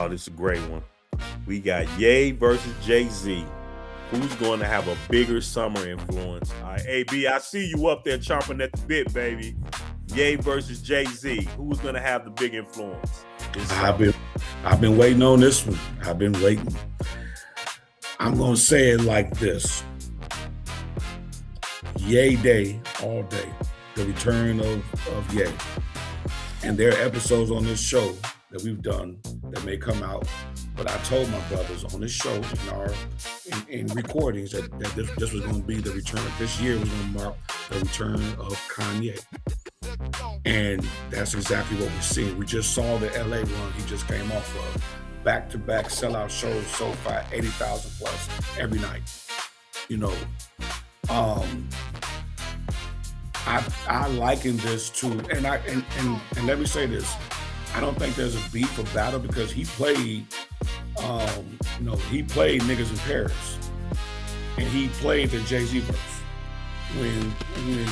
Oh, this is a great one. We got Ye versus Jay-Z. Who's going to have a bigger summer influence? All right, AB, I see you up there chomping at the bit, baby. Ye versus Jay-Z. Who's going to have the big influence this summer? I've been waiting on this one. I've been waiting. I'm going to say it like this. Ye Day, all day. The return of Ye. And there are episodes on this show that we've done that may come out. But I told my brothers on this show in recordings that this was going to be the return. This year was going to mark the return of Kanye. And that's exactly what we're seeing. We just saw the LA run he just came off of. Back-to-back sellout shows, so far 80,000 plus every night. You know, I liken this to, and let me say this, I don't think there's a beef or battle because he played, he played Niggas in Paris, and he played the Jay-Z verse. When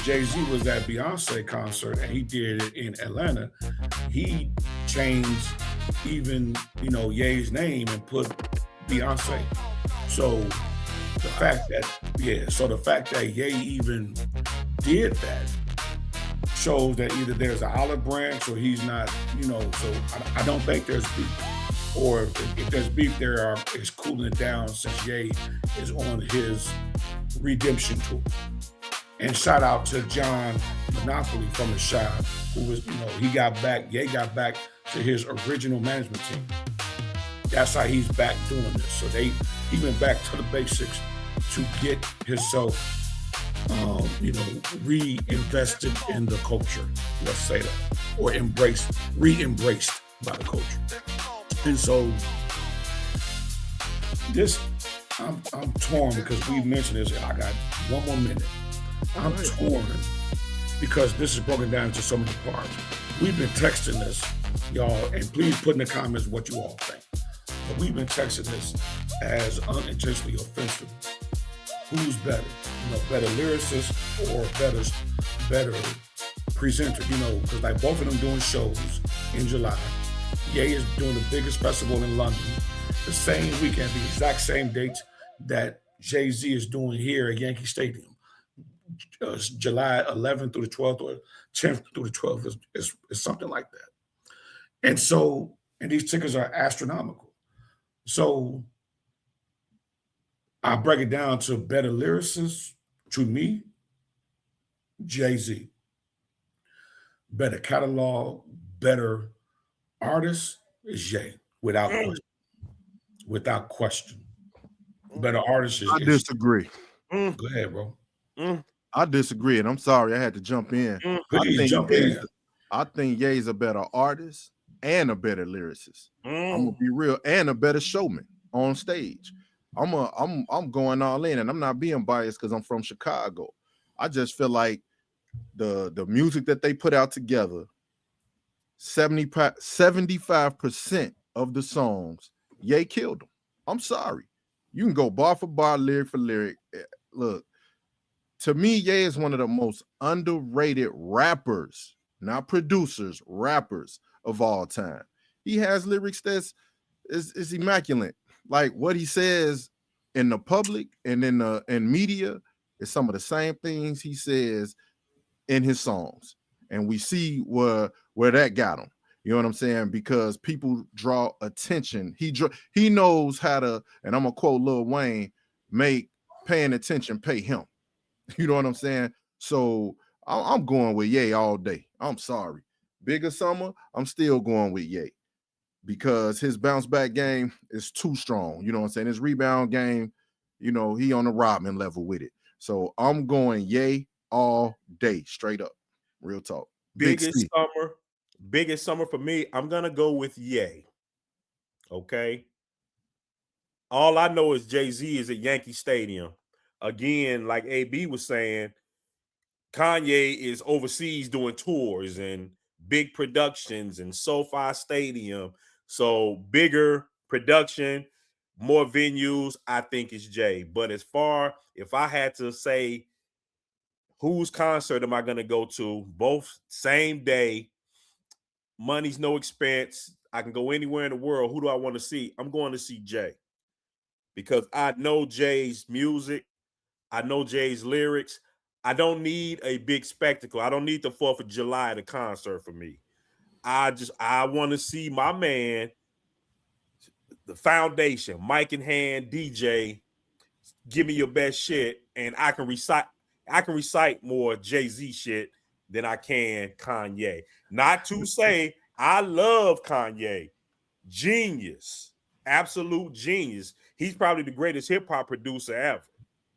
Jay-Z was at Beyonce concert and he did it in Atlanta, he changed even, Ye's name and put Beyonce. So the fact that Ye even did that shows that either there's an olive branch or he's not, so I don't think there's beef. Or if there's beef, it's cooling it down since Ye is on his redemption tour. And shout out to John Monopoly from the Shy, who was, Ye got back to his original management team. That's how he's back doing this. So he went back to the basics to get himself, reinvested in the culture. Let's say that, or re-embraced by the culture. And so this, I'm torn because we've mentioned this. I got one more minute. I'm torn because this is broken down into so many parts. We've been texting this, y'all, and please put in the comments what you all think. But we've been texting this as unintentionally offensive. Who's better? Better lyricist or better presenter? Because like both of them doing shows in July. Ye is doing the biggest festival in London the same weekend, the exact same dates that Jay-Z is doing here at Yankee Stadium. July 11th through the 12th or 10th through the 12th is something like that. And these tickets are astronomical. So I break it down to better lyricists, to me, Jay-Z. Better catalog, better artist is Ye, without question. Without question. Better artist is I disagree. Go ahead, bro. I disagree, and I'm sorry I had to jump in. Please jump in. I think Ye's a better artist and a better lyricist. I'm gonna be real, and a better showman on stage. I'm going all in, and I'm not being biased because I'm from Chicago. I just feel like the music that they put out together, 75% of the songs, Ye killed them. I'm sorry. You can go bar for bar, lyric for lyric. Look, to me, Ye is one of the most underrated rappers, not producers, rappers of all time. He has lyrics that's is immaculate. Like what he says in the public and in media is some of the same things he says in his songs. And we see where that got him. You know what I'm saying? Because people draw attention. He knows how to, and I'm gonna quote Lil Wayne, make paying attention pay him. You know what I'm saying? So I'm going with Ye all day. I'm sorry. Bigger summer, I'm still going with Ye because his bounce back game is too strong. You know what I'm saying? His rebound game, he on the Rodman level with it. So I'm going Ye all day, straight up. Real talk. Biggest summer for me, I'm going to go with Ye. Okay? All I know is Jay-Z is at Yankee Stadium. Again, like AB was saying, Kanye is overseas doing tours and big productions and SoFi Stadium. So bigger production, more venues, I think it's Jay. But if I had to say whose concert am I going to go to, both same day, money's no expense, I can go anywhere in the world. Who do I want to see? I'm going to see Jay because I know Jay's music. I know Jay's lyrics. I don't need a big spectacle. I don't need the 4th of July at a concert for me. I want to see my man, the foundation, mic in hand, DJ, give me your best shit, and I can recite more Jay-Z shit than I can Kanye. Not to say I love Kanye. Genius. Absolute genius. He's probably the greatest hip-hop producer ever.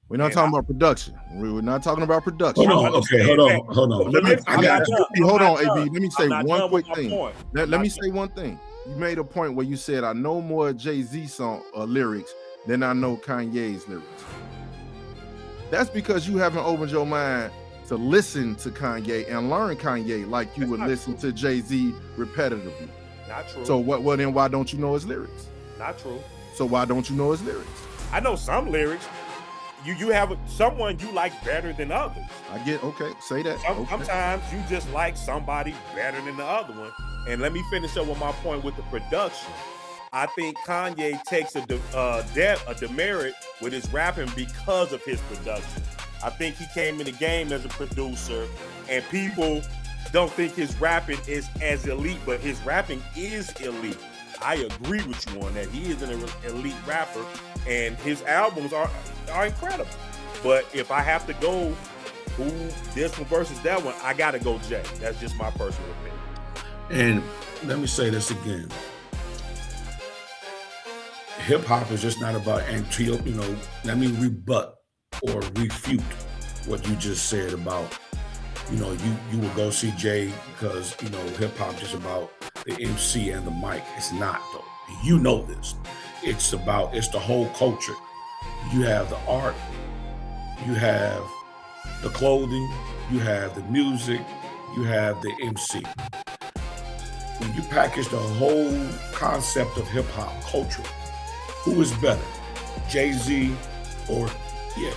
We're not talking about production. We're not talking about production. Hold on. Okay, hold on. Hold on, AB. Let me say one quick thing. Let me say one thing. You made a point where you said, I know more Jay-Z song lyrics than I know Kanye's lyrics. That's because you haven't opened your mind to listen to Kanye and learn Kanye like you would listen to Jay-Z repetitively. Not true. So well then why don't you know his lyrics? Not true. So why don't you know his lyrics? I know some lyrics. You have someone you like better than others. I get, okay, say that. Sometimes you just like somebody better than the other one. And let me finish up with my point with the production. I think Kanye takes a demerit with his rapping because of his production. I think he came in the game as a producer, and people don't think his rapping is as elite, but his rapping is elite. I agree with you on that. He is an elite rapper, and his albums are incredible. But if I have to go who this one versus that one, I gotta go Jay. That's just my personal opinion. And let me say this again. Hip hop is just not about let me rebut or refute what you just said about, you will go see Jay because, hip hop is about the MC and the mic. It's not, though. You know this. It's the whole culture. You have the art, you have the clothing, you have the music, you have the MC. When you package the whole concept of hip hop culture, who is better, Jay-Z or Ye?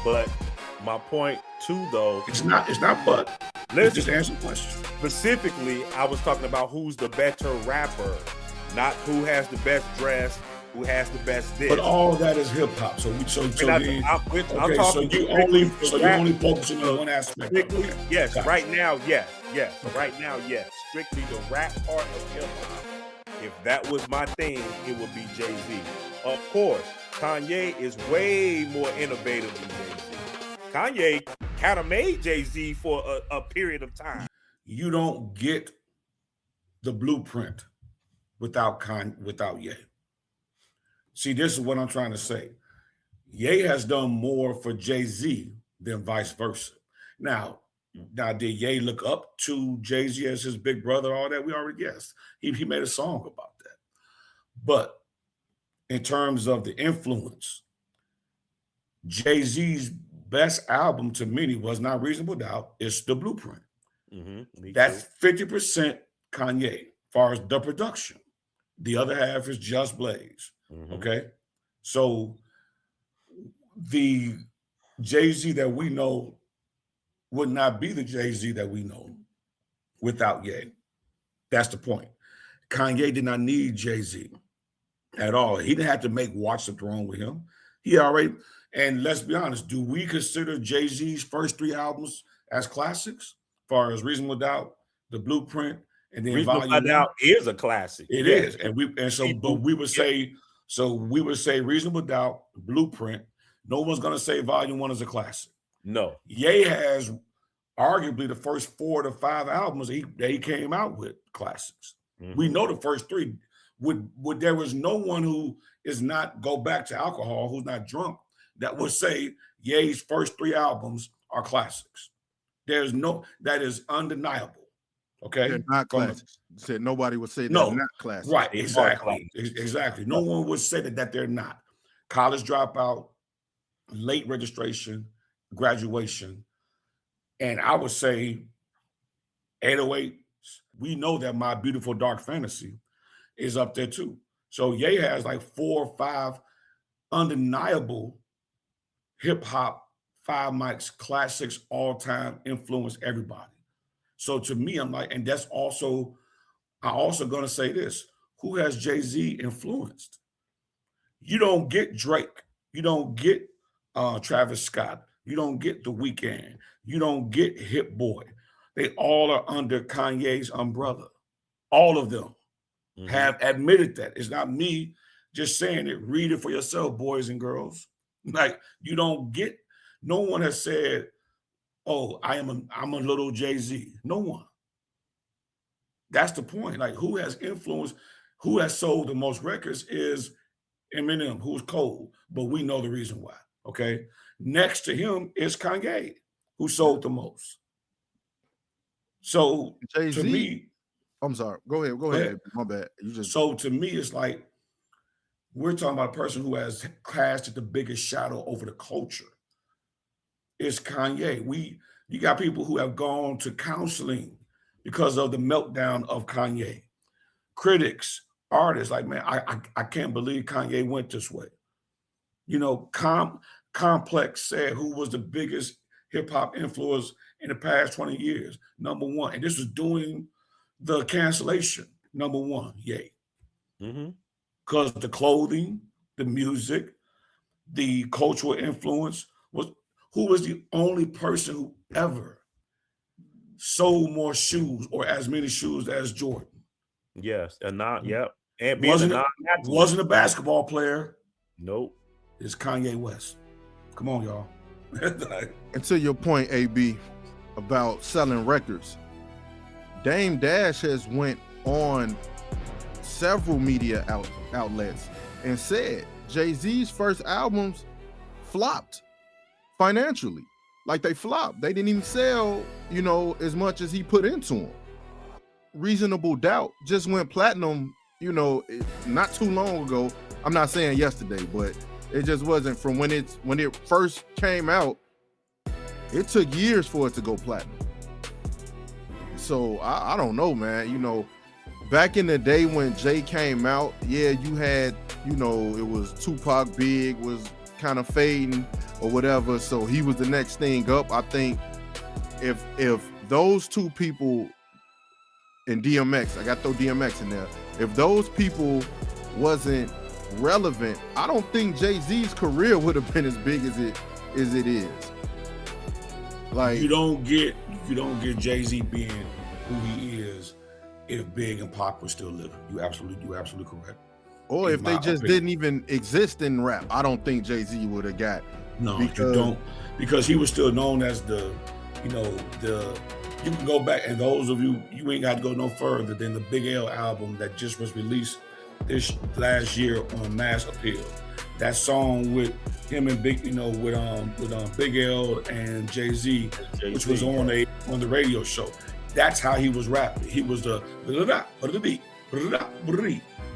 But my point too, though, it's not but. Let's just answer the question. Specifically, I was talking about who's the better rapper, not who has the best dress, who has the best this. But all that is hip hop. So you only focusing on one aspect. Strictly, yes. Gotcha. Right now, yes. Right now, yes. Strictly the rap part of hip hop. If that was my thing, it would be Jay-Z. Of course, Kanye is way more innovative than Jay-Z. Kanye kind of made Jay-Z for a period of time. You don't get the blueprint without Ye. See, this is what I'm trying to say. Ye has done more for Jay-Z than vice versa. Now, did Ye look up to Jay-Z as his big brother, all that? We already guessed. He made a song about that. But in terms of the influence, Jay-Z's best album to many was not Reasonable Doubt. It's The Blueprint. That's 50% Kanye, as far as the production. The other half is Just Blaze. Okay? So the Jay-Z that we know would not be the Jay-Z that we know without Ye. That's the point. Kanye did not need Jay-Z at all. He didn't have to make Watch the Throne with him. He already, and let's be honest, do we consider Jay-Z's first 3 albums as classics? As far as Reasonable Doubt, The Blueprint, and then Reasonable Doubt is a classic. It is. And we would say Reasonable Doubt, Blueprint. No one's gonna say Volume 1 is a classic. No. Ye has arguably the first 4 to 5 albums that he came out with classics. We know the first 3. Would there was no one who is not go back to alcohol, who's not drunk, that would say Ye's first 3 albums are classics. That is undeniable. Okay, they're not classics. Said nobody would say they're not classics. Right, exactly. No one would say that they're not. College Dropout, Late Registration, Graduation, and I would say 808. We know that My Beautiful Dark Fantasy is up there too. So Ye has like 4 or 5 undeniable hip hop 5 mics classics, all time, influence everybody. So to me, I'm like, and that's also I'm also going to say this. Who has Jay-Z influenced? You don't get Drake. You don't get Travis Scott. You don't get The Weeknd. You don't get Hit Boy. They all are under Kanye's umbrella. All of them have admitted that. It's not me just saying it. Read it for yourself, boys and girls. Like, you don't get, no one has said, oh, I'm a little Jay-Z. No one. That's the point. Like, who has influenced, who has sold the most records is Eminem, who's cold, but we know the reason why. Okay. Next to him is Kanye, who sold the most. So Jay-Z, to me, I'm sorry. Go ahead. My bad. So to me, it's like we're talking about a person who has casted the biggest shadow over the culture. It's Kanye. You got people who have gone to counseling because of the meltdown of Kanye. Critics, artists, like, man, I can't believe Kanye went this way. You know, Complex said, who was the biggest hip hop influence in the past 20 years? Number one. And this was doing the cancellation. Number one, Ye. Because the clothing, the music, the cultural influence who was the only person who ever sold more shoes or as many shoes as Jordan. Yes, and not, and wasn't a basketball player. Nope. It's Kanye West. Come on, y'all. And to your point, AB, about selling records, Dame Dash has went on several media outlets and said Jay-Z's first albums flopped financially. Like, they flopped. They didn't even sell, as much as he put into them. Reasonable Doubt just went platinum, not too long ago. I'm not saying yesterday, but it just wasn't from when it first came out. It took years for it to go platinum. So I don't know, man. Back in the day when Jay came out, you had, it was Tupac Big was kind of fading or whatever. So he was the next thing up. I think if those two people and DMX, I got to throw DMX in there. If those people wasn't relevant, I don't think Jay-Z's career would have been as big as it is. Like, you don't get Jay-Z being who he is if Big and Pac were still living. You absolutely correct. Or if they just didn't even exist in rap, I don't think Jay-Z would have got. No, you don't, because he was still known as the. You can go back, and those of you ain't got to go no further than the Big L album that just was released this last year on Mass Appeal. That song with him and Big, with Big L and Jay-Z, which was on the radio show. That's how he was rapping. He was the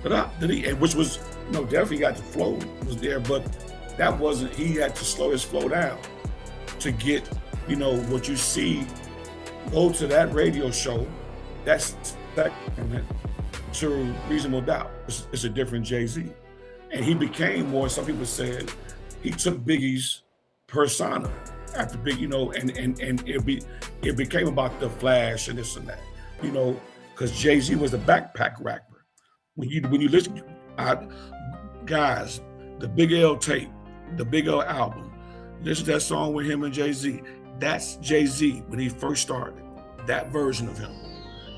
and which was, definitely got the flow was there, but that wasn't. He had to slow his flow down to get, what you see. Go to that radio show. That's to Reasonable Doubt. It's a different Jay-Z. And he became more, some people said, he took Biggie's persona after Big, and it became about the flash and this and that, because Jay-Z was a backpack rapper. When you listen, guys, the Big L tape, the Big L album, listen to that song with him and Jay-Z. That's Jay-Z when he first started, that version of him.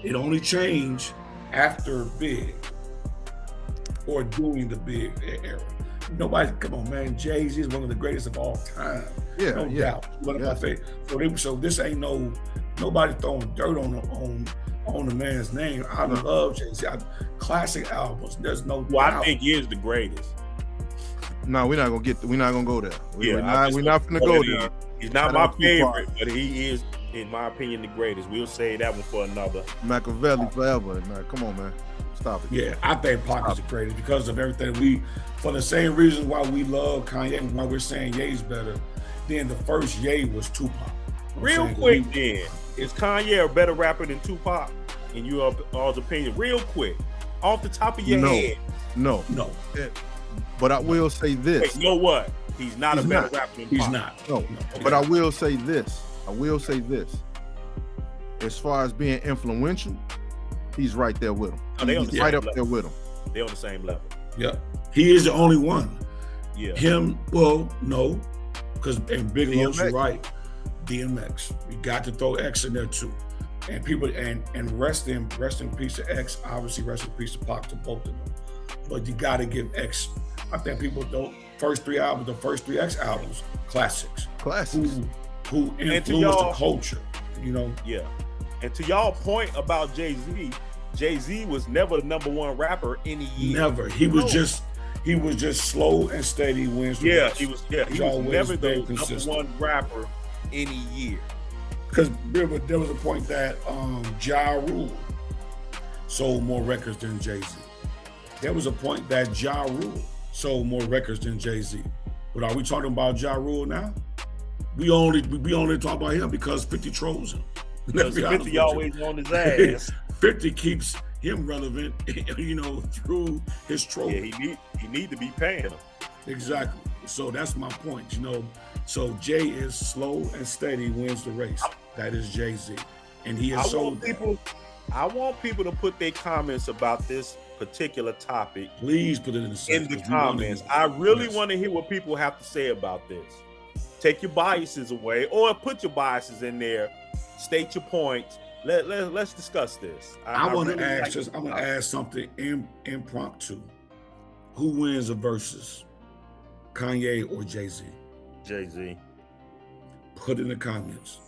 It only changed after Big or during the Big era. Nobody, come on, man. Jay-Z is one of the greatest of all time. No doubt. One of my favorite. So this ain't nobody throwing dirt on the man's name. I love Jay-Z. Classic albums. There's no doubt. I think he is the greatest. No, we're not gonna go there. We're not gonna go there. He's not my favorite, but he is, in my opinion, the greatest. We'll say that one for another. Machiavelli forever. Man, come on, man. Stop it. Yeah, I think Pac is the greatest because of everything. For the same reason why we love Kanye and why we're saying Ye's better, then the first Ye was Tupac. Real quick then, is Kanye a better rapper than Tupac in your all's opinion? Real quick, off the top of your head. No. But I will say this. Wait, you know what? He's not a better rapper than Pac. He's not. No. But I will say this. As far as being influential, he's right there with him. Oh, they on He's the right same up level. there with him. They're on the same level. Yeah, he is the only one. Yeah. Him, well, no, because and Big Los, you're DMX. right. DMX, we got to throw X in there too, and people and rest in peace to X. Obviously, rest in peace to Pac, to both of them. But you got to give X. I think people don't. The first three X albums, classics. Classics. Who influenced the culture, you know? Yeah. And to y'all point about Jay-Z was never the #1 rapper any year. Never. He was just slow and steady wins the race. He was never the #1 rapper any year. Because there was a point that Ja Rule sold more records than Jay-Z. There was a point that Ja Rule sold more records than Jay-Z. But are we talking about Ja Rule now? We only talk about him because 50 trolls him. Because 50 always on his ass. 50 keeps him relevant, you know, through his troll. Yeah, he need to be paying him. Exactly. So that's my point, you know. So Jay is slow and steady wins the race. That is Jay-Z. And he has sold that. I want people to put their comments about this particular topic. Please put it in the comments. I really want to hear what people have to say about this. Take your biases away, or put your biases in there. State your points. Let's discuss this. I'm gonna ask something impromptu. Who wins a versus, Kanye or Jay-Z? Jay-Z. Put in the comments.